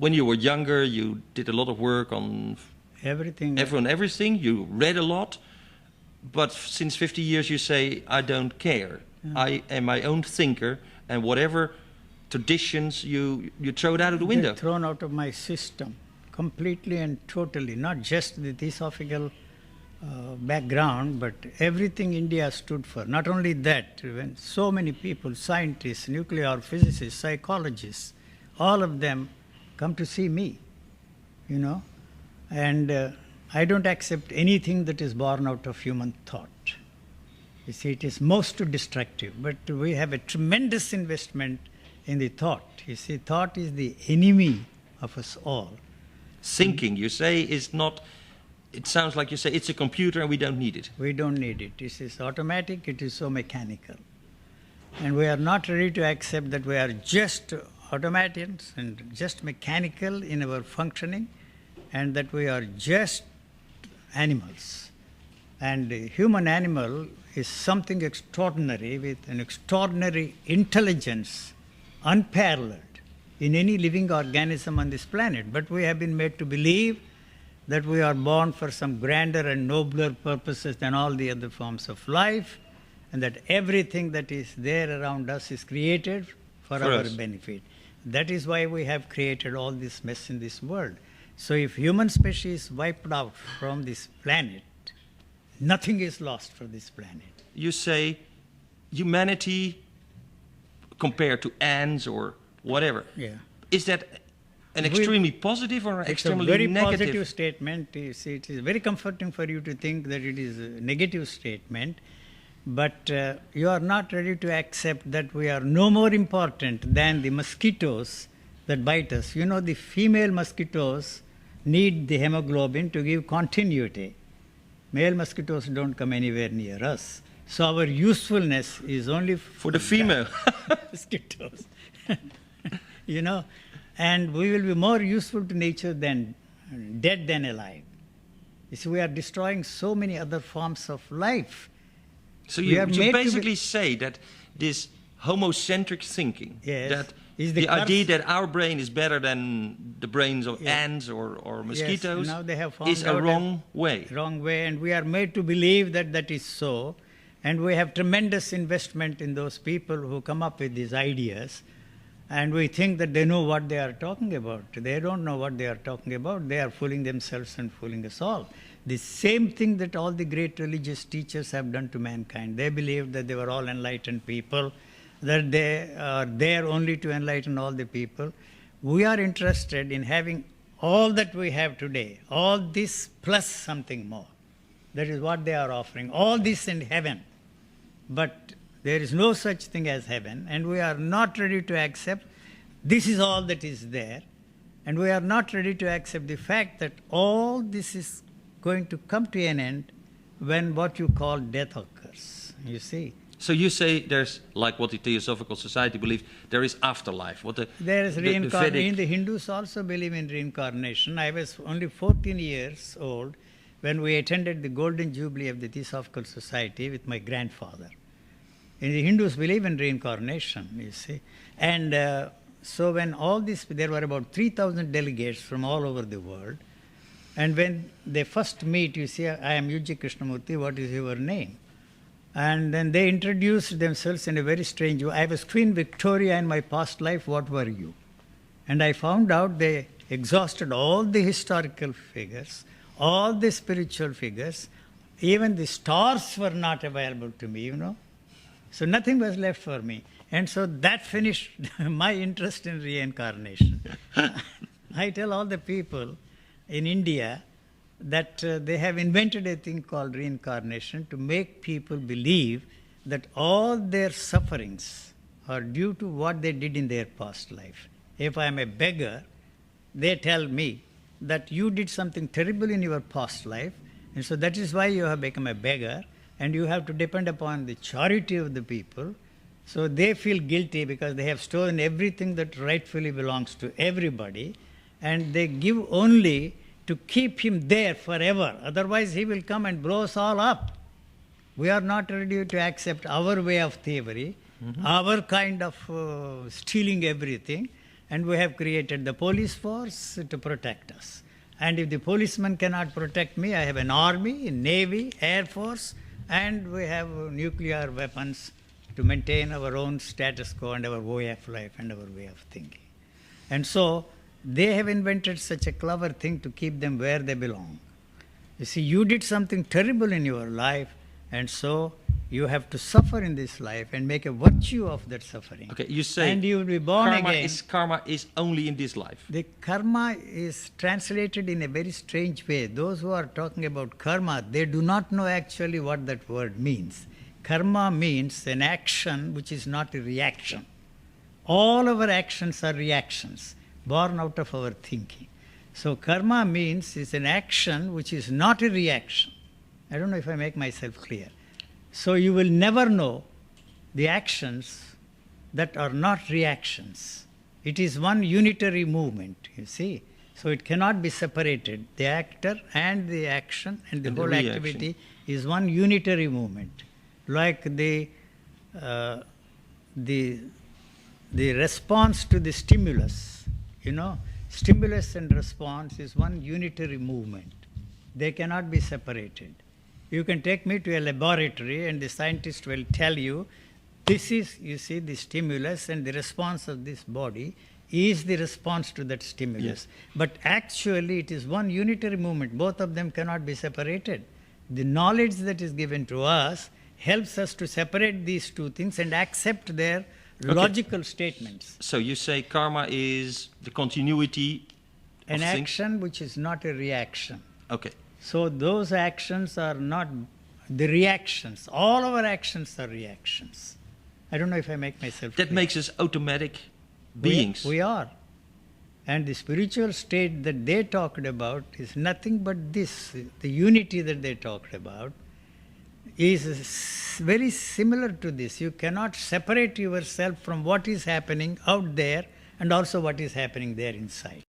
when you were younger, you did a lot of work on Everything. everything. You read a lot. But since 50 years you say, I don't care. I am my own thinker, and whatever traditions you throw it out of the window. They're thrown out of my system, completely and totally, not just the theosophical background, but everything India stood for. Not only that, when so many people, scientists, nuclear physicists, psychologists, all of them come to see me, you know, and I don't accept anything that is born out of human thought. You see, it is most destructive, but we have a tremendous investment in the thought. You see, thought is the enemy of us all. Thinking, you say, is not, it sounds like you say it's a computer and we don't need it. We don't need it. This is automatic, it is so mechanical. And we are not ready to accept that we are just automatons and just mechanical in our functioning, and that we are just animals. And the human animal is something extraordinary with an extraordinary intelligence, unparalleled in any living organism on this planet. But we have been made to believe that we are born for some grander and nobler purposes than all the other forms of life, and that everything that is there around us is created for our benefit. That is why we have created all this mess in this world. So if human species wiped out from this planet, nothing is lost for this planet. You say humanity compared to ants or whatever. Yeah. Is that an extremely positive or extremely negative? It's a very negative? positive statement. You see, it is very comforting for you to think that it is a negative statement, but you are not ready to accept that we are no more important than the mosquitoes that bite us. You know, the female mosquitoes need the hemoglobin to give continuity. Male mosquitoes don't come anywhere near us. So our usefulness is only for the female mosquitoes. You know, and we will be more useful to nature than dead than alive. You see, we are destroying so many other forms of life. So you basically say that this homocentric thinking, yes, that is the idea that our brain is better than the brains of ants or mosquitoes, yes, now they have is a wrong way. Wrong way, and we are made to believe that that is so, and we have tremendous investment in those people who come up with these ideas, and we think that they know what they are talking about. They don't know what they are talking about. They are fooling themselves and fooling us all. The same thing that all the great religious teachers have done to mankind. They believed that they were all enlightened people, that they are there only to enlighten all the people. We are interested in having all that we have today, all this plus something more. That is what they are offering, all this in heaven. But there is no such thing as heaven, and we are not ready to accept this is all that is there, and we are not ready to accept the fact that all this is going to come to an end when what you call death occurs, you see. So you say there's, like what the Theosophical Society believes, there is afterlife. There is reincarnation. The Hindus also believe in reincarnation. I was only 14 years old when we attended the Golden Jubilee of the Theosophical Society with my grandfather. And the Hindus believe in reincarnation, you see. And so when all this, there were about 3,000 delegates from all over the world. And when they first meet, you say, I am U.G. Krishnamurti, what is your name? And then they introduced themselves in a very strange way. I was Queen Victoria in my past life, what were you? And I found out they exhausted all the historical figures, all the spiritual figures, even the stars were not available to me, you know. So nothing was left for me. And so that finished my interest in reincarnation. I tell all the people in India that they have invented a thing called reincarnation to make people believe that all their sufferings are due to what they did in their past life. If I am a beggar, they tell me that you did something terrible in your past life, and so that is why you have become a beggar, and you have to depend upon the charity of the people. So they feel guilty because they have stolen everything that rightfully belongs to everybody, and they give only to keep him there forever. Otherwise he will come and blow us all up. We are not ready to accept our way of thievery, our kind of stealing everything, And we have created the police force to protect us. And if the policeman cannot protect me, I have an army, a navy, air force, and we have nuclear weapons to maintain our own status quo and our way of life and our way of thinking. And so they have invented such a clever thing to keep them where they belong. You see, you did something terrible in your life, and so you have to suffer in this life and make a virtue of that suffering. Okay, you say and you will be born again. Karma is only in this life. The karma is translated in a very strange way. Those who are talking about karma, they do not know actually what that word means. Karma means an action which is not a reaction. All our actions are reactions, born out of our thinking. So karma means is an action which is not a reaction. I don't know if I make myself clear. So you will never know the actions that are not reactions. It is one unitary movement, you see. So it cannot be separated. The actor and the action and the whole activity is one unitary movement. Like the response to the stimulus, stimulus and response is one unitary movement. They cannot be separated. You can take me to a laboratory and the scientist will tell you, this is, you see, the stimulus, and the response of this body is the response to that stimulus. Yes. But actually it is one unitary movement. Both of them cannot be separated. The knowledge that is given to us helps us to separate these two things and accept their logical statements. So you say karma is the continuity of An things? action which is not a reaction. Okay. So those actions are not the reactions. All our actions are reactions. I don't know if I make myself That clear. makes us automatic beings. We are. And the spiritual state that they talked about is nothing but this. The unity that they talked about is very similar to this. You cannot separate yourself from what is happening out there and also what is happening there inside.